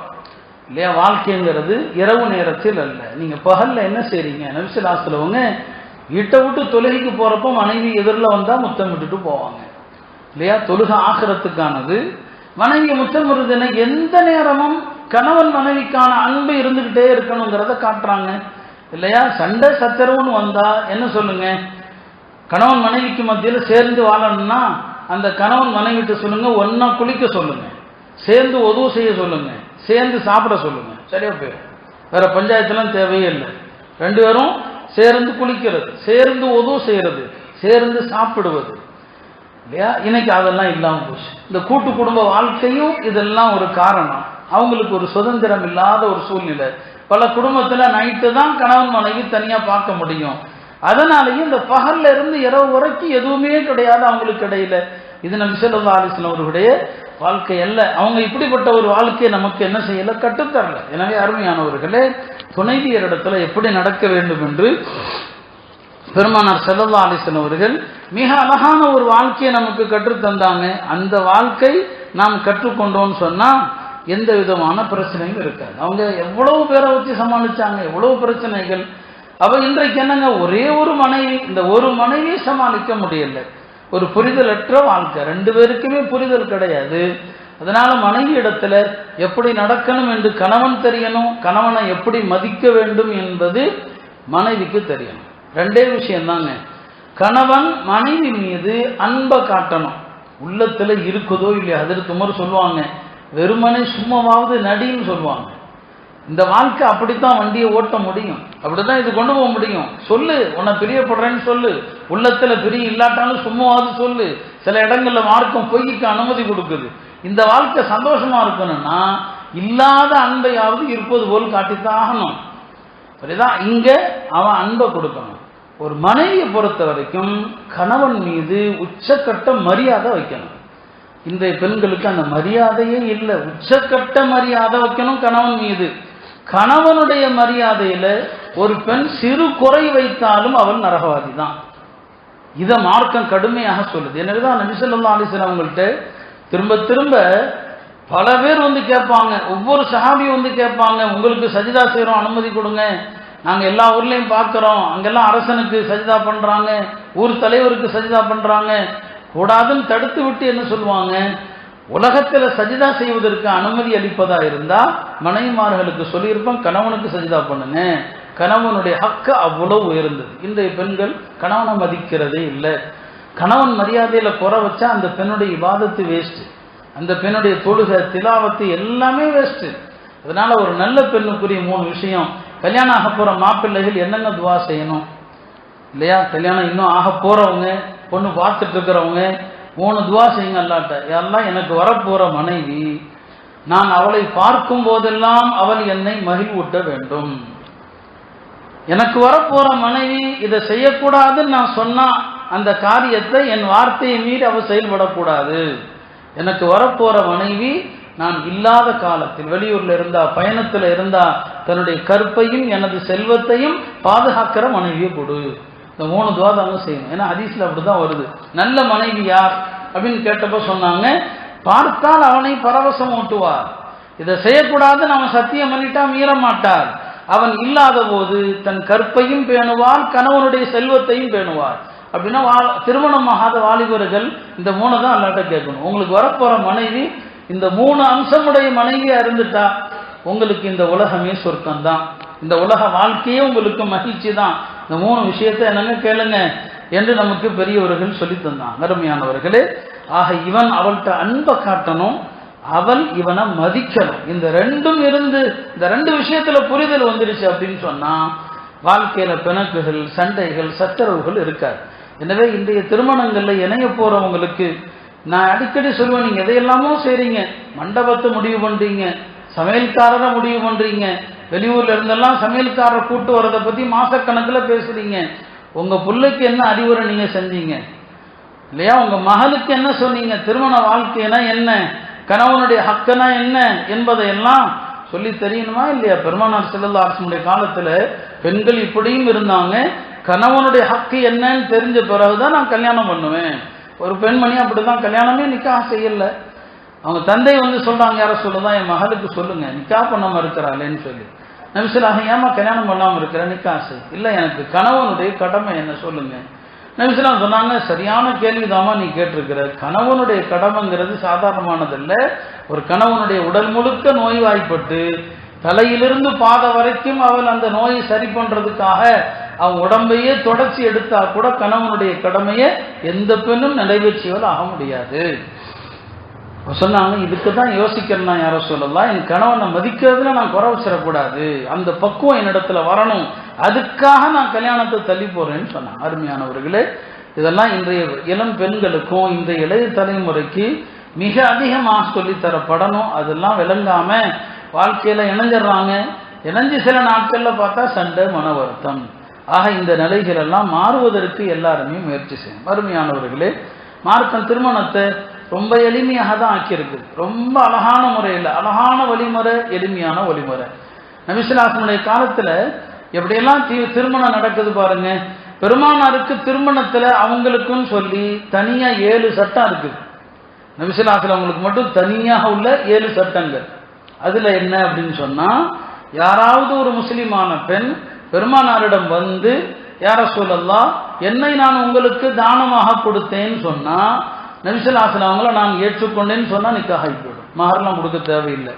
[SPEAKER 1] இல்லையா? வாழ்க்கைங்கிறது இரவு நேரத்தில் அல்ல. நீங்க பகல்ல என்ன செய்றீங்க? நபி ஸல்லல்லாஹு அலைஹி வஸல்லம் வீட்டை விட்டு தொழுகைக்கு போறப்போ மனைவி எதிரில் வந்தா முத்தம் விட்டுட்டு போவாங்க, இல்லையா? தொழுகை ஆகிறதுக்கானது. மனைவி முத்தம் விடுதுன்னா எந்த நேரமும் கணவன் மனைவிக்கான அன்பு இருந்துகிட்டே இருக்கணுங்கிறத காட்டுறாங்க, இல்லையா? சண்டை சச்சரவுன்னு வந்தா என்ன சொல்லுங்க? கணவன் மனைவிக்கு மத்தியில் சேர்ந்து வாழணும்னா அந்த கணவன் மனைவிட்டு சொல்லுங்க, ஒன்னா குளிக்க சொல்லுங்க, சேர்ந்து உதவு செய்ய சொல்லுங்க, சேர்ந்து சாப்பிட சொல்லுங்க, சரியா போயிடும். வேற பஞ்சாயத்துலாம் தேவையே இல்லை. 2 பேரும் சேர்ந்து குளிக்கிறது, சேர்ந்து உதவு செய்யறது, சேர்ந்து சாப்பிடுவது, இல்லையா? இன்னைக்கு அதெல்லாம் இல்லாம போச்சு. இந்த கூட்டு குடும்ப வாழ்க்கையும் இதெல்லாம் ஒரு காரணம். அவங்களுக்கு ஒரு சுதந்திரம் இல்லாத ஒரு சூழ்நிலை. பல குடும்பத்துல நைட்டு தான் கணவன் மனைவி தனியா பார்க்க முடியும். அதனாலேயும் இந்த பகல்ல இருந்து இரவு வரைக்கும் எதுவுமே கிடையாது அவங்களுக்கு இடையில. இது நபி ஸல்லல்லாஹு அலைஹி வஸல்லம் அவர்களுடைய வாழ்க்கை அல்ல. அவங்க இப்படிப்பட்ட ஒரு வாழ்க்கையை நமக்கு என்ன செய்யல, கற்றுத்தரல. எனவே அருமையானவர்களே, துணைவியர் இடத்துல எப்படி நடக்க வேண்டும் என்று பெருமானார் ஸல்லல்லாஹு அலைஹி வஸல்லம் அவர்கள் மிக அழகான ஒரு வாழ்க்கையை நமக்கு கற்றுத்தந்தாங்க. அந்த வாழ்க்கை நாம் கற்றுக்கொண்டோம்னு சொன்னா எந்த விதமான பிரச்சனையும் இருக்காது. அவங்க எவ்வளவு பேரை வச்சு சமாளிச்சாங்க, எவ்வளவு பிரச்சனைகள். அப்ப இன்றைக்கு என்னங்க, ஒரே ஒரு மனைவி, இந்த ஒரு மனைவியை சமாளிக்க முடியல. ஒரு புரிதலற்ற வாழ்க்கை, 2 பேருக்குமே புரிதல் கிடையாது. அதனால மனைவி இடத்துல எப்படி நடக்கணும் என்று கணவன் தெரியணும், கணவனை எப்படி மதிக்க வேண்டும் என்பது மனைவிக்கு தெரியணும். 2 விஷயம்தாங்க. கணவன் மனைவி மீது அன்பை காட்டணும், உள்ளத்துல இருக்குதோ இல்லையா. ஹஜ்ரத் உமர் சொல்லுவாங்க, வெறுமனே சும்மாவாவது நடின்னு சொல்லுவாங்க. இந்த வாழ்க்கை அப்படித்தான் வண்டியை ஓட்ட முடியும், அப்படித்தான் இது கொண்டு போக முடியும். சொல்லு, உன்னை பிரியப்படுறேன்னு சொல்லு, உள்ளத்துல பிரிய இல்லாட்டாலும் சும்மாவாவது சொல்லு. சில இடங்கள்ல மார்க்கம் பொய்க்கு அனுமதி கொடுக்குது. இந்த வாழ்க்கை சந்தோஷமா இருக்கணும்னா இல்லாத அன்பையாவது இருப்பது போல் காட்டித்தான் ஆகணும். அப்படிதான் இங்க அவன் அன்பை கொடுக்கணும். ஒரு மனைவியை பொறுத்த வரைக்கும் கணவன் மீது உச்சக்கட்ட மரியாதை வைக்கணும். இன்றைய பெண்களுக்கு அந்த மரியாதையே இல்லை. உச்சக்கட்ட மரியாதை வைக்கணும் கணவன் மீது. கணவனுடைய மரியாதையில ஒரு பெண் சிறு குறை வைத்தாலும் அவள் நரகவாதி தான். இதை மார்க்கம் கடுமையாக சொல்லுது. எனவேதான் நபி ஸல்லல்லாஹு அலைஹி வஸல்லம் அவங்கள்ட்ட திரும்ப திரும்ப பல பேர் கேட்பாங்க, ஒவ்வொரு சஹாபியும் கேட்பாங்க, உங்களுக்கு சஜிதா செய்யறோம், அனுமதி கொடுங்க. நாங்க எல்லா ஊர்லயும் பார்க்கிறோம், அங்கெல்லாம் அரசனுக்கு சஜிதா பண்றாங்க, ஊர் தலைவருக்கு சஜிதா பண்றாங்க, கூடாதுன்னு தடுத்து விட்டு என்ன சொல்லுவாங்க, உலகத்துல சஜிதா செய்வதற்கு அனுமதி அளிப்பதா இருந்தா மனைவிமார்களுக்கு சொல்லியிருப்போம், கணவனுக்கு சஜிதா பண்ணுங்க, கணவனுடைய ஹக்கு அவ்வளவு உயர்ந்தது. இன்றைய பெண்கள் கணவனை மதிக்கிறதே இல்லை. கணவன் மரியாதையில குறை வச்சா அந்த பெண்ணுடைய இபாதத்து வேஸ்ட், அந்த பெண்ணுடைய தொழுகை திலாவத்து எல்லாமே வேஸ்ட். அதனால ஒரு நல்ல பெண்ணுக்குரிய 3 விஷயம். கல்யாணம் ஆக போற மாப்பிள்ளைகள் என்னென்ன துவா செய்யணும் இல்லையா? கல்யாணம் இன்னும் ஆக போறவங்க, பொண்ணு பார்த்துட்டு இருக்கிறவங்க 3 துவா செய்யுங்க அல்லாட்ட. எல்லாம் எனக்கு வரப்போற மனைவி, நான் அவளை பார்க்கும் போதெல்லாம் அவள் என்னை மகிழ்வூட்ட வேண்டும். எனக்கு வரப்போற மனைவி இதை செய்யக்கூடாதுன்னு நான் சொன்னா அந்த காரியத்தை என் வார்த்தையை மீறி அவள் செயல்படக்கூடாது. எனக்கு வரப்போற மனைவி நான் இல்லாத காலத்தில் வெளியூர்ல இருந்தா, பயணத்துல இருந்தா, தன்னுடைய கற்பையும் எனது செல்வத்தையும் பாதுகாக்கிற மனைவியை கொடு. இந்த 3 துவா தாங்க செய்யணும். ஏன்னா ஹதீஸ்ல அப்படிதான் வருது. நல்ல மனைவி யார் அப்படின்னு கேட்டப்ப சொன்னாங்க, பார்த்தால் அவனை பரவசம் ஊட்டுவார். இதை செய்யக்கூடாது நாம சத்தியம் பண்ணிட்டா மீற மாட்டார். அவன் இல்லாத போது தன் கற்பையும் பேணுவார், கணவனுடைய செல்வத்தையும் பேணுவார். அப்படின்னா திருமணமாகாத வாலிபர்கள் இந்த 3 தான் அல்லாட்ட கேட்கணும். உங்களுக்கு வரப்போற மனைவி இந்த 3 அம்சமுடைய மனைவியா இருந்துட்டா உங்களுக்கு இந்த உலகமே சொர்க்கம்தான், இந்த உலக வாழ்க்கையே உங்களுக்கு மகிழ்ச்சி தான். இந்த 3 விஷயத்தை என்னங்க கேளுங்க என்று நமக்கு பெரியவர்கள் சொல்லி தந்தாங்க. அருமையானவர்களே, ஆக இவன் அவள்கிட்ட அன்பை காட்டணும், அவள் இவனை மதிக்கணும். இந்த 2ம் இருந்து இந்த 2 விஷயத்துல புரிதல் வந்துருச்சு அப்படின்னு சொன்னா வாழ்க்கையில பிணக்குகள், சண்டைகள், சச்சரவுகள் இருக்காது. எனவே இன்றைய திருமணங்கள்ல இணைய போறவங்களுக்கு நான் அடிக்கடி சொல்லுவேன், நீங்க எதையெல்லாமோ செய்றீங்க, மண்டபத்தை முடிவு பண்றீங்க, சமையல்காரரை முடிவு பண்றீங்க, வெளியூர்ல இருந்தெல்லாம் சமையல்காரர் கூட்டு வரதை பத்தி மாசக்கணக்கில் பேசுறீங்க. உங்க பிள்ளைக்கு என்ன அறிவுரை நீங்க செஞ்சீங்க இல்லையா? உங்க மகளுக்கு என்ன சொன்னீங்க? திருமண வாழ்க்கைனா என்ன, கணவனுடைய ஹக்கனா என்ன என்பதையெல்லாம் சொல்லி தெரியணுமா இல்லையா? பெருமானார் ஸல்லல்லாஹு அலைஹி வஸல்லம் காலத்துல பெண்கள் இப்படியும் இருந்தாங்க. கணவனுடைய ஹக்கு என்னன்னு தெரிஞ்ச பிறகுதான் நான் கல்யாணம் பண்ணுவேன். ஒரு பெண்மணி அப்படிதான் கல்யாணமே நிக்காஹ் செய்யல. அவங்க தந்தை வந்து சொல்றாங்க, யார சொல்லுதான் என் மகளுக்கு சொல்லுங்க நிக்காஹ் பண்ணாம இருக்கிறாளேன்னு சொல்லி. நபி ஸல்லல்லாஹு அலைஹி வஸல்லம் ஏமா கல்யாணம் பண்ணாம இருக்கிற, நிக்காஹ் செய். இல்லை எனக்கு கணவனுடைய கடமை என்ன சொல்லுங்க. நபி ஸல்லல்லாஹு அலைஹி வஸல்லம் சொன்னாங்க, சரியான கேள்விதாமா நீ கேட்டிருக்கிற. கணவனுடைய கடமைங்கிறது சாதாரணமானதல்ல. ஒரு கணவனுடைய உடல் முழுக்க நோய்வாய்ப்பட்டு தலையிலிருந்து பாத வரைக்கும் அவள் அந்த நோயை சரி பண்றதுக்காக அவன் உடம்பையே தொடச்சி எடுத்தா கூட கணவனுடைய கடமையை எந்த பெண்ணும் நிறைவேற்றியவள் ஆக முடியாது. சொன்னாங்க, இதுக்கு தான் யோசிக்கிறேன் நான், யாரோ சொல்லலாம், என் கணவனை மதிக்கிறதுல நான் குறை வச்சிடக்கூடாது, அந்த பக்குவம் என்னிடத்துல வரணும், அதுக்காக நான் கல்யாணத்தை தள்ளி போறேன்னு சொன்னாங்க. அருமையானவர்களே, இதெல்லாம் இன்றைய இளம் பெண்களுக்கும் இன்றைய இளைய தலைமுறைக்கு மிக அதிகமாக சொல்லித்தரப்படணும். அதெல்லாம் விளங்காம வாழ்க்கையில இணைஞ்சிடறாங்க. இணைஞ்சு சில நாட்கள்ல பார்த்தா சண்டை, மன வருத்தம். ஆக இந்த நிலைகள் எல்லாம் மாறுவதற்கு எல்லாருமே முயற்சி செய்யணும். அருமையானவர்களே, மார்க்கம் திருமணத்தை ரொம்ப எளிமையாக தான் ஆக்கியிருக்கு. ரொம்ப அழகான முறையில், அழகான வழிமுறை, எளிமையான வழிமுறை. நபி ஸல்லல்லாஹு அலைஹி வஸல்லம் காலத்துல எப்படியெல்லாம் திருமணம் நடக்குது பாருங்க. பெருமானாருக்கு திருமணத்துல அவங்களுக்குன்னு சொல்லி தனியா 7 சட்டம் இருக்குது. நபி ஸல்லல்லாஹு அலைஹி வஸல்லம் அவங்களுக்கு மட்டும் தனியாக உள்ள 7 சட்டங்கள். அதுல என்ன அப்படின்னு சொன்னா, யாராவது ஒரு முஸ்லிமான பெண் பெருமானாரிடம் வந்து, யா ரசூலல்லாஹ் என்னை நான் உங்களுக்கு தானமாக கொடுத்தேன்னு சொன்னா, நபி ஸல்லல்லாஹு அலைஹி வஸல்லம் அவங்கள நான் ஏற்றுக்கொண்டேன்னு சொன்னா நிக்காஹ் ஆகிவிடும். மஹர்லாம் கொடுக்க தேவையில்லை.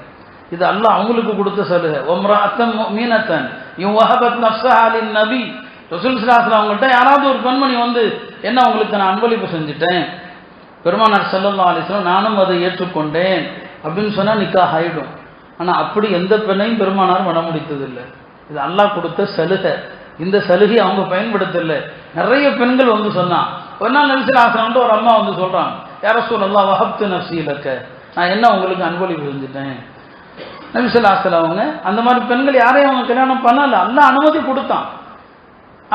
[SPEAKER 1] இது அல்லாஹ் அவங்களுக்கு கொடுத்த சலுகை. வம்ரஅத்தன் முஃமினத்தன் யுவஹபத் நஃப்ஸஹா லின் நபி. ரசூல் ஸல்லல்லாஹு அலைஹி வஸல்லம் அவங்கள்ட்ட யாராவது ஒரு பெண்மணி வந்து, என்ன உங்களுக்கு நான் அன்பளிப்பு செஞ்சுட்டேன், பெருமானார் ஸல்லல்லாஹு அலைஹி வஸல்லம் நானும் அதை ஏற்றுக்கொண்டேன் அப்படின்னு சொன்னா நிக்காஹ் ஆயிடும். ஆனா அப்படி எந்த பெண்ணையும் பெருமானார் மனமுடித்ததில்லை. இது அல்லாஹ் கொடுத்த சலுகை. இந்த சலுகை அவங்க பயன்படுத்தல. நிறைய பெண்கள் வந்து சொன்னா, ஒரு நாள் நபி ஸல்லல்லாஹு அலைஹி வஸல்லம் ஒரு அம்மா வந்து சொல்றாங்க, யா ரசூலல்லாஹ் வஹப்து நஃப்ஸி லக, நான் என்ன உங்களுக்கு அன்பளிப்பு செஞ்சுட்டேன். நபி ஸல்லல்லாஹு அலைஹி வஸல்லம் அவங்க அந்த மாதிரி பெண்கள் யாரையும் அவங்க கல்யாணம் பண்ணல, அல்லாஹ் அனுமதி கொடுத்தான்,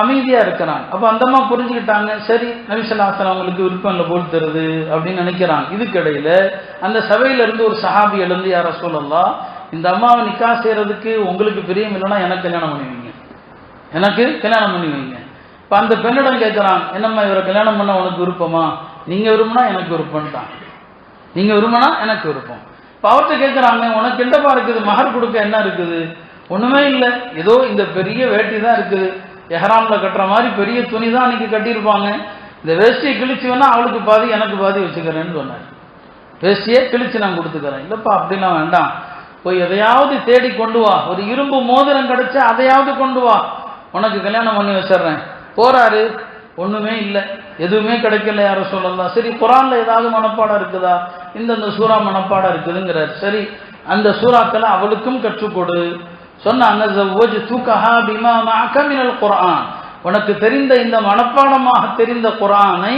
[SPEAKER 1] அமைதியா இருக்கிறாங்க. அப்ப அந்த அம்மா புரிஞ்சுக்கிட்டாங்க, சரி நபி ஸல்லல்லாஹு அலைஹி வஸல்லம் அவங்களுக்கு விருப்பம் இல்லை போல் தருது அப்படின்னு நினைக்கிறாங்க. இதுக்கிடையில அந்த சபையில இருந்து ஒரு சஹாபி எழுந்து, யா ரசூலல்லாஹ் இந்த அம்மாவை நிக்காஹ் செய்யறதுக்கு உங்களுக்கு பிரியம் இல்லைன்னா எனக்கு கல்யாணம் பண்ணி வைங்க, எனக்கு கல்யாணம் பண்ணி வைங்க. இப்போ அந்த பெண்ணிடம் கேட்குறாங்க, என்னம்மா இவரை கல்யாணம் பண்ண உனக்கு விருப்பமா? நீங்க விரும்பினா எனக்கு விருப்பம்ட்டான், நீங்க விரும்பினா எனக்கு விருப்பம். இப்போ அவர்கிட்ட கேட்குறாங்க, உனக்கு என்னப்பா இருக்குது, மகர் கொடுக்க என்ன இருக்குது? ஒண்ணுமே இல்லை, ஏதோ இந்த பெரிய வேட்டி தான் இருக்குது, எஹராம்ல கட்டுற மாதிரி பெரிய துணி தான் அன்னைக்கு கட்டியிருப்பாங்க, இந்த வேஷ்டியை கிழிச்சு வேணா அவளுக்கு பாதி எனக்கு பாதி வச்சுக்கிறேன்னு சொன்னார். வேஷ்டியை கிழிச்சு நான் கொடுத்துக்கிறேன். இல்லப்பா அப்படிலாம் வேண்டாம், போய் எதையாவது தேடி கொண்டு வா, ஒரு இரும்பு மோதிரம் கிடைச்சா அதையாவது கொண்டு வா, உனக்கு கல்யாணம் பண்ணி வச்சிடுறேன். போறாரு, ஒண்ணுமே இல்லை, எதுவுமே கிடைக்கல. யாரும் சொல்லலாம். சரி, குரான்ல ஏதாவது மனப்பாடம் இருக்குதா? இந்த சூறா மனப்பாடம் இருக்குதுங்கிறார். சரி, அந்த சூறாக்களை அவளுக்கும் கற்றுக்கொடு சொன்னாங்க. குர்ஆன், உனக்கு தெரிந்த இந்த மனப்பாடமாக தெரிந்த குர்ஆனை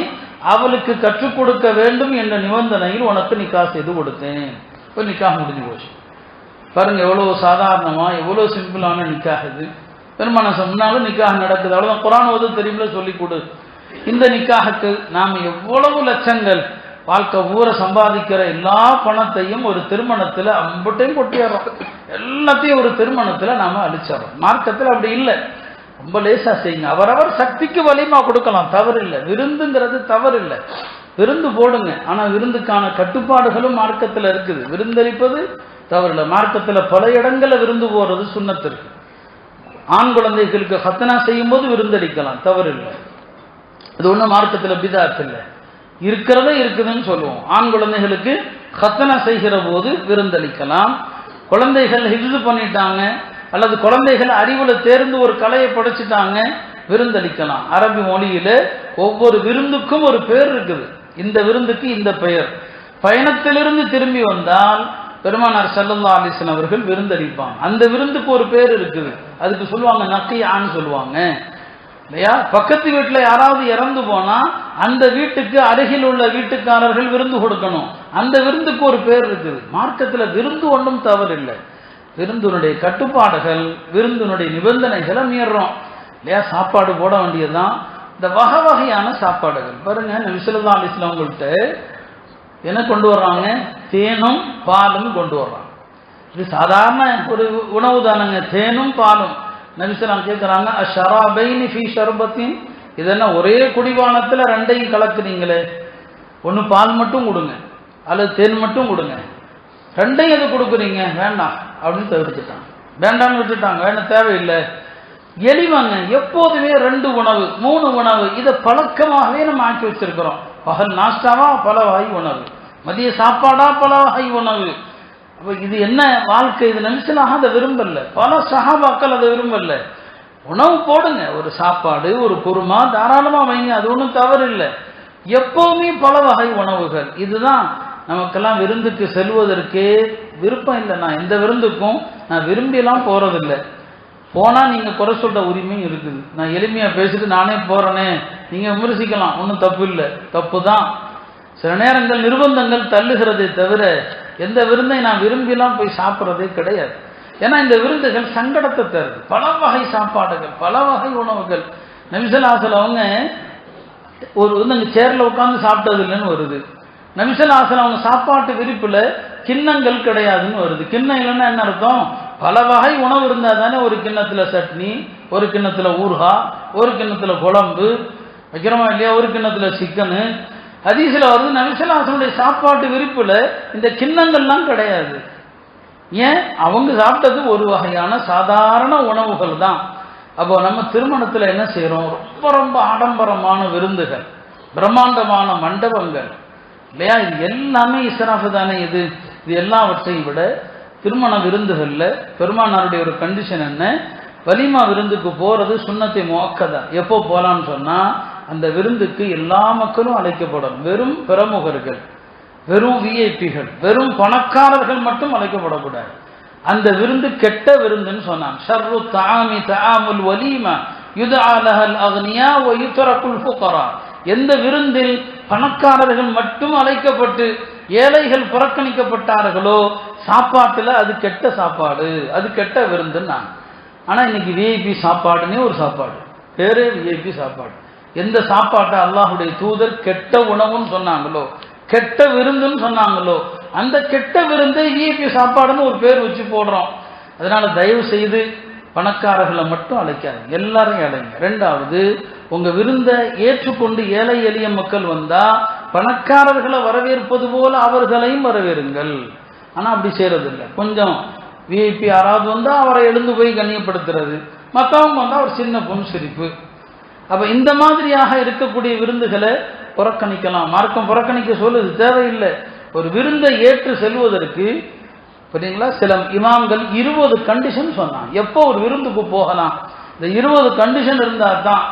[SPEAKER 1] அவளுக்கு கற்றுக் கொடுக்க வேண்டும் என்ற நிபந்தனையில் உனக்கு நிக்கா செய்து கொடுத்தேன். இப்போ நிக்கா முடிஞ்சு போச்சு. பாருங்க எவ்வளவு சாதாரணமா, எவ்வளவு சிம்பிளான நிக்காக இது. பெருமானம் சொன்னாலும் நிக்காக நடக்குது, அவ்வளவுதான். குர்ஆன் ஓது தெரியுமில, சொல்லி கொடு. இந்த நிக்காஹுக்கு நாம் எவ்வளவு லட்சங்கள் வாழ்க்கை ஊரை சம்பாதிக்கிற எல்லா பணத்தையும் ஒரு திருமணத்துல அம்பட்டையும் கொட்டிடுறோம். எல்லாத்தையும் ஒரு திருமணத்துல நாம அழிச்சிடறோம். மார்க்கத்தில் அப்படி இல்லை. ரொம்ப லேசா செய்யுங்க. அவரவர் சக்திக்கு வலிமா கொடுக்கலாம், தவறு இல்லை. விருந்துங்கிறது தவறு இல்லை, விருந்து போடுங்க. ஆனா விருந்துக்கான கட்டுப்பாடுகளும் மார்க்கத்தில் இருக்குது. விருந்தளிப்பது தவறு இல்லை. மார்க்கத்தில் பல இடங்களில் விருந்து போடுறது சுன்னத்து இருக்கு. ஆண் குழந்தைகளுக்கு ஹத்தனா செய்யும் போது விருந்தளிக்கலாம், தவறு இல்லை. அது ஒன்றும் மார்க்கத்தில் பிதாத் இல்லை, இருக்கிறதே இருக்குதுன்னு சொல்லுவோம். ஆண் குழந்தைகளுக்கு ஹத்தனா செய்கிற போது விருந்தளிக்கலாம். குழந்தைகள் ஹிஃப்ஸ் பண்ணிட்டாங்க அல்லது குழந்தைகள் அறிவுல தேர்ந்து ஒரு கலையை படைச்சிட்டாங்க, விருந்தளிக்கலாம். அரபி மொழியில ஒவ்வொரு விருந்துக்கும் ஒரு பெயர் இருக்குது. இந்த விருந்துக்கு இந்த பெயர். பயணத்திலிருந்து திரும்பி வந்தால் பெருமானார் ஸல்லல்லாஹு அலைஹி வஸல்லம் அவர்கள் விருந்தளிப்பாங்க. அந்த விருந்துக்கு ஒரு பேர் இருக்குது, அதுக்கு சொல்லுவாங்க நக்கியான்னு சொல்லுவாங்க இல்லையா. பக்கத்து வீட்டுல யாராவது இறந்து போனா அந்த வீட்டுக்கு அருகில் உள்ள வீட்டுக்காரர்கள் விருந்து கொடுக்கணும். அந்த விருந்துக்கு ஒரு பேர் இருக்குது. மார்க்கத்துல விருந்து ஒன்றும் தவறு இல்லை. விருந்தினுடைய கட்டுப்பாடுகள், விருந்தினுடைய நிபந்தனைகளை மீறோம் இல்லையா. சாப்பாடு போட வேண்டியதுதான். இந்த வகை வகையான சாப்பாடுகள் பாருங்க. நபி ஸல்லல்லாஹு அலைஹி வஸல்லம் அவங்கள்ட்ட என்ன கொண்டு வர்றாங்க? தேனும் பாலும் கொண்டு வர்றாங்க. இது சாதாரண ஒரு உணவு தானங்க, தேனும் பாலும். நபி ஸல்லல்லாஹு கேட்குறாங்க, அஷராபைனி ஃபீ ஷர்பத்தின், இதெல்லாம் ஒரே குடிபானத்துல ரெண்டையும் கலக்குறீங்களே, ஒன்று பால் மட்டும் கொடுங்க அல்லது தேன் மட்டும் கொடுங்க, ரெண்டையும் எது கொடுக்குறீங்க? வேண்டாம் அப்படின்னு தவிர்த்துட்டாங்க. வேண்டாம்னு விட்டுட்டாங்க, வேண்டாம் தேவையில்லை. எளிவாங்க. எப்போதுமே 2 உணவு 3 உணவு இதை பழக்கமாகவே நம்ம ஆக்கி வச்சிருக்கிறோம். பகல் நாஷ்டாவா பல வகை உணவு, மதிய சாப்பாடா பல வகை உணவு. அப்ப இது என்ன வாழ்க்கை? இது நிமிஷமாக அதை விரும்பல, பல சஹாபாக்கள் அதை விரும்பல. உணவு போடுங்க, ஒரு சாப்பாடு ஒரு குருமா தாராளமா வைங்க, அது ஒன்றும் தவறு இல்லை. எப்பவுமே பல வகை உணவுகள். இதுதான் நமக்கெல்லாம் விருந்துக்கு செல்வதற்கே விருப்பம் இல்லை. நான் எந்த விருந்துக்கும் நான் விரும்பியெல்லாம் போறதில்லை. போனா நீங்க குறை சொல்ற உரிமையும் இருக்குது. நான் எளிமையா பேசிட்டு நானே போறேனே, நீங்க விமர்சிக்கலாம், ஒன்றும் தப்பு இல்லை, தப்பு தான். சில நேரங்கள் நிர்பந்தங்கள் தள்ளுகிறதே தவிர எந்த விருந்தை நான் விரும்பிலாம் போய் சாப்பிட்றதே கிடையாது. ஏன்னா இந்த விருந்துகள் சங்கடத்தை தருது. பல வகை சாப்பாடுகள், பல வகை உணவுகள். நபி ஸல்லல்லாஹு அலைஹி வஸல்லம் அவங்க ஒரு வந்து சேர்ல உட்காந்து சாப்பிட்டது இல்லைன்னு வருது. நபி ஸல்லல்லாஹு அலைஹி வஸல்லம் அவங்க சாப்பாட்டு விரிப்புல கிண்ணங்கள் கிடையாதுன்னு வருது. கிண்ணம் இல்லைன்னா என்ன அர்த்தம்? பல வகை உணவு இருந்தா தானே ஒரு கிண்ணத்துல சட்னி, ஒரு கிண்ணத்துல ஊர்கா, ஒரு கிண்ணத்துல குழம்பு வைக்கிறோமா இல்லையா, ஒரு கிண்ணத்துல சிக்கனு. ஹதீஸ்ல வருது நபி ஸல்லல்லாஹு அலைஹி வஸல்லம் சாப்பாட்டு விரிப்புல இந்த கிண்ணங்கள்லாம் கிடையாது. ஏன்? அவங்க சாப்பிட்டது ஒரு வகையான சாதாரண உணவுகள் தான். அப்போ நம்ம திருமணத்துல என்ன செய்யறோம்? ரொம்ப ரொம்ப ஆடம்பரமான விருந்துகள், பிரம்மாண்டமான மண்டபங்கள் இல்லையா. இது எல்லாமே இஸ்ராஃபு தானே. இது எல்லாவற்றையும் விட திருமண விருந்துகள்ல பெருமானாருடைய ஒரு கண்டிஷன் என்ன? வலிமா விருந்துக்கு போறது சுன்னத்தை முஅக்கதா. எப்போ போலான்னு சொன்னா அந்த விருந்துக்கு எல்லா மக்களும் அழைக்கப்படும். வெறும் பிரமுகர்கள், வெறும் விஐபிகள், வெறும் பணக்காரர்கள் மட்டும் அழைக்கப்படக்கூடாது. அந்த விருந்து கெட்ட விருந்துன்னு சொன்னான். ஷர்ரு தஆமி தஆமுல் வலீமா யுதஆ லஹல் அக்னியா வ யுத்ரகுல் ஃபுகரா. எந்த விருந்தில் பணக்காரர்கள் மட்டும் அழைக்கப்பட்டு ஏழைகள் புறக்கணிக்கப்பட்டார்களோ சாப்பாட்டுல அது கெட்ட சாப்பாடு, அது கெட்ட விருந்துன்னு. ஆனா இன்னைக்கு விஐபி சாப்பாடுன்னே ஒரு சாப்பாடு, பேரே விஐபி சாப்பாடு. எந்த சாப்பாட்டை அல்லாஹுடைய தூதர் கெட்ட உணவுன்னு சொன்னாங்களோ, கெட்ட விருந்துன்னு சொன்னாங்களோ, அந்த கெட்ட விருந்தை விஐபி சாப்பாடுன்னு ஒரு பேர் வச்சு போடுறோம். அதனால தயவு செய்து பணக்காரர்களை மட்டும் அழைக்காது, எல்லாரையும் அழைங்க. 2வது, உங்க விருந்தை ஏற்றுக்கொண்டு ஏழை எளிய மக்கள் வந்தா பணக்காரர்களை வரவேற்பது போல அவர்களையும் வரவேறுங்கள். ஆனா அப்படி செய்யறது இல்லை. கொஞ்சம் விஐபி யாராவது வந்தா அவரை எழுந்து போய் கண்ணியப்படுத்துறது, மற்றவங்க வந்தா ஒரு சின்ன புன்சிரிப்பு. அப்ப இந்த மாதிரியாக இருக்கக்கூடிய விருந்துகளை புறக்கணிக்கலாம். மார்க்கம் புறக்கணிக்க சொல்லுது, தேவையில்லை. ஒரு விருந்தை ஏற்று செல்வதற்கு புரியுங்களா? சில இமாம்கள் 20 கண்டிஷன் சொன்னாங்க எப்போ ஒரு விருந்துக்கு போகலாம். இந்த 20 கண்டிஷன் இருந்தால் தான்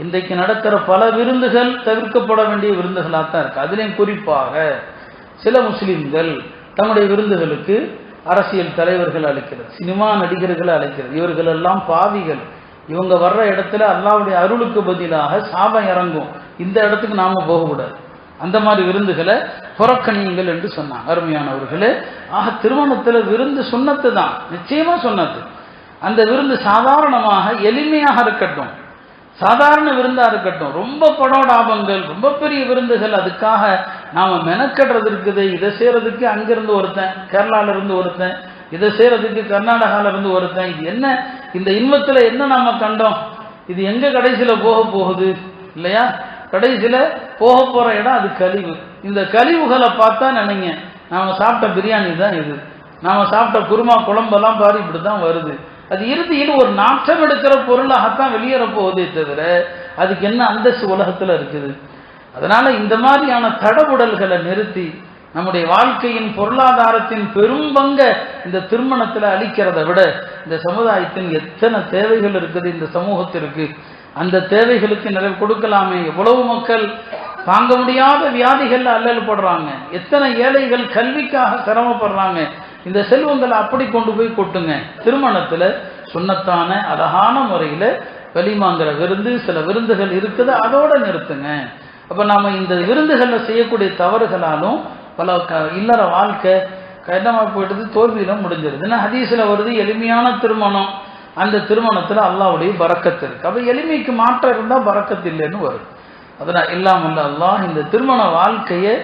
[SPEAKER 1] இன்றைக்கு நடக்கிற பல விருந்துகள் தவிர்க்கப்பட வேண்டிய விருந்துகளாக தான் இருக்கு. அதுலேயும் குறிப்பாக சில முஸ்லிம்கள் தம்முடைய விருந்துகளுக்கு அரசியல் தலைவர்கள் அழைக்கிறது, சினிமா நடிகர்களை அழைக்கிறது. இவர்கள் எல்லாம் பாவிகள், இவங்க வர்ற இடத்துல அல்லாஹ்வுடைய அருளுக்கு பதிலாக சாபம் இறங்கும், இந்த இடத்துக்கு நாம போகக்கூடாது, அந்த மாதிரி விருந்துகளை புறக்கணியுங்கள் என்று சொன்னாங்க. அருமையானவர்களே, ஆக திருமணத்தில் விருந்து சுன்னத்து தான், நிச்சயமா சுன்னத்து. அந்த விருந்து சாதாரணமாக எளிமையாக இருக்கட்டும், சாதாரண விருந்தா இருக்கட்டும். ரொம்ப படோடாபங்கள், ரொம்ப பெரிய விருந்துகள் அதுக்காக நாம மெனக்கடுறது இருக்குது. இதை செய்யறதுக்கு அங்கிருந்து ஒருத்தன், கேரளால இருந்து ஒருத்தன், இதை செய்யறதுக்கு கர்நாடகால இருந்து ஒருத்தன். இது என்ன, இந்த இன்பத்துல என்ன நாம கண்டோம்? இது எங்க கடைசியில போக போகுது இல்லையா? கடைசியில போக போற இடம் அது கழிவு. இந்த கழிவுகளை பார்த்தா நினைங்க, நாம சாப்பிட்ட பிரியாணி தான் இது, நாம சாப்பிட்ட குருமா குழம்பெல்லாம் பாரு இப்படிதான் வருது. அது இறுதியில் ஒரு நாற்றம் எடுக்கிற பொருளாகத்தான் வெளியேற போவதே தவிர அதுக்கு என்ன அந்தஸ்து உலகத்துல இருக்குது? அதனால இந்த மாதிரியான தடபுடல்களை நிறுத்தி நம்முடைய வாழ்க்கையின் பொருளாதாரத்தின் பெரும் பங்கை இந்த திருமணத்துல அளிக்கிறத விட இந்த சமுதாயத்தின் எத்தனை தேவைகள் இருக்குது இந்த சமூகத்திற்கு, அந்த தேவைகளுக்கு நிறைவு கொடுக்கலாமே. எவ்வளவு மக்கள் தாங்க முடியாத வியாதிகள் அல்லல் படுறாங்க, எத்தனை ஏழைகள் கல்விக்காக சிரமப்படுறாங்க. இந்த செல்வங்களை அப்படி கொண்டு போய் கொட்டுங்க. திருமணத்துல சுன்னத்தான அழகான முறையில வெளிமாங்கிற விருந்து, சில விருந்துகள் இருக்குது, அதோட நிறுத்துங்க. அப்ப நாம இந்த விருந்துகள்ல செய்யக்கூடிய தவறுகளாலும் பல இல்லற வாழ்க்கை கடினமா போயிட்டு தோல்வியில முடிஞ்சிருது. ஏன்னா ஹதீஸ்ல வருது, எளிமையான திருமணம், அந்த திருமணத்துல அல்லாஹ்வுடைய பரக்கத்து இருக்கு. அப்ப எளிமைக்கு மாற்றம் இருந்தா பரக்கத்து இல்லைன்னு வரும். அதனால் இல்லாமல் அல்லாஹ் இந்த திருமண வாழ்க்கையை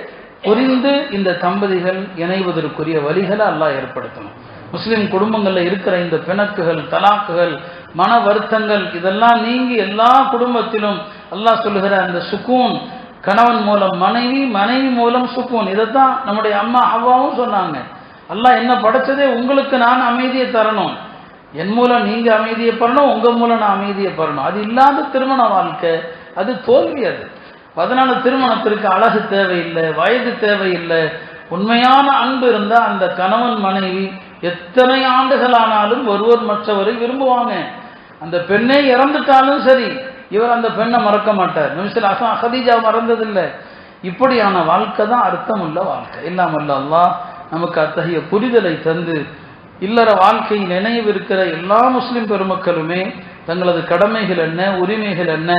[SPEAKER 1] புரிந்து இந்த தம்பதிகள் இணைவதற்குரிய வழிகளை அல்லாஹ் ஏற்படுத்தணும். முஸ்லிம் குடும்பங்கள்ல இருக்கிற இந்த பிணக்குகள், தலாக்குகள், மன வருத்தங்கள் இதெல்லாம் நீங்கி எல்லா குடும்பத்திலும் அல்லாஹ் சொல்லுகிற அந்த சுக்கூன், கணவன் மூலம் மனைவி, மனைவி மூலம் சுக்கூன். இதைத்தான் நம்முடைய அம்மா ஹவ்வாவும் சொன்னாங்க. அல்லாஹ் என்ன படைச்சதே உங்களுக்கு நான் அமைதியை தரணும், என் மூலம் நீங்க அமைதியை பெறணும், உங்க மூலம் நான் அமைதியை பெறணும். அது இல்லாத திருமண வாழ்க்கை அது தோல்வி. அது அதனால திருமணத்திற்கு அழகு தேவையில்லை, வயது தேவையில்லை. உண்மையான அன்பு இருந்தால் அந்த கணவன் மனைவி எத்தனை ஆண்டுகளானாலும் ஒருவர் மற்றவரை விரும்புவாங்க. அந்த பெண்ணே இறந்துட்டாலும் சரி, இவர் அந்த பெண்ணை மறக்க மாட்டார். நிமிஷம் ஹதீஜா மறந்ததில்லை. இப்படியான வாழ்க்கை தான் அர்த்தமுள்ள வாழ்க்கை. இல்லாமல் அல்லாஹ் நமக்கு அத்தகைய புரிதலை தந்து இல்லற வாழ்க்கையில் நினைவிருக்கிற எல்லா முஸ்லிம் பெருமக்களுமே தங்களது கடமைகள் என்ன, உரிமைகள் என்ன,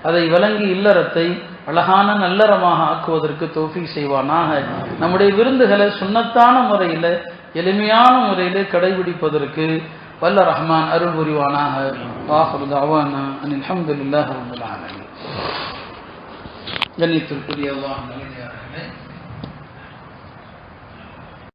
[SPEAKER 1] அதை விளங்கி இல்லறத்தை அழகான நல்லறமாக ஆக்குவதற்கு தௌஃபீக் செய்வானாக. நம்முடைய விருந்துகளை சுன்னத்தான முறையில், எளிமையான முறையில் கடைபிடிப்பதற்கு வல்ல ரஹ்மான் அருள் புரிவானாக. வாஹிரு தஅவானா அனில் ஹம்துலில்லாஹி ரப்பில் ஆலமீன். கண்ணியத்திற்குரிய அல்லாஹ் நல்லடியார்களே,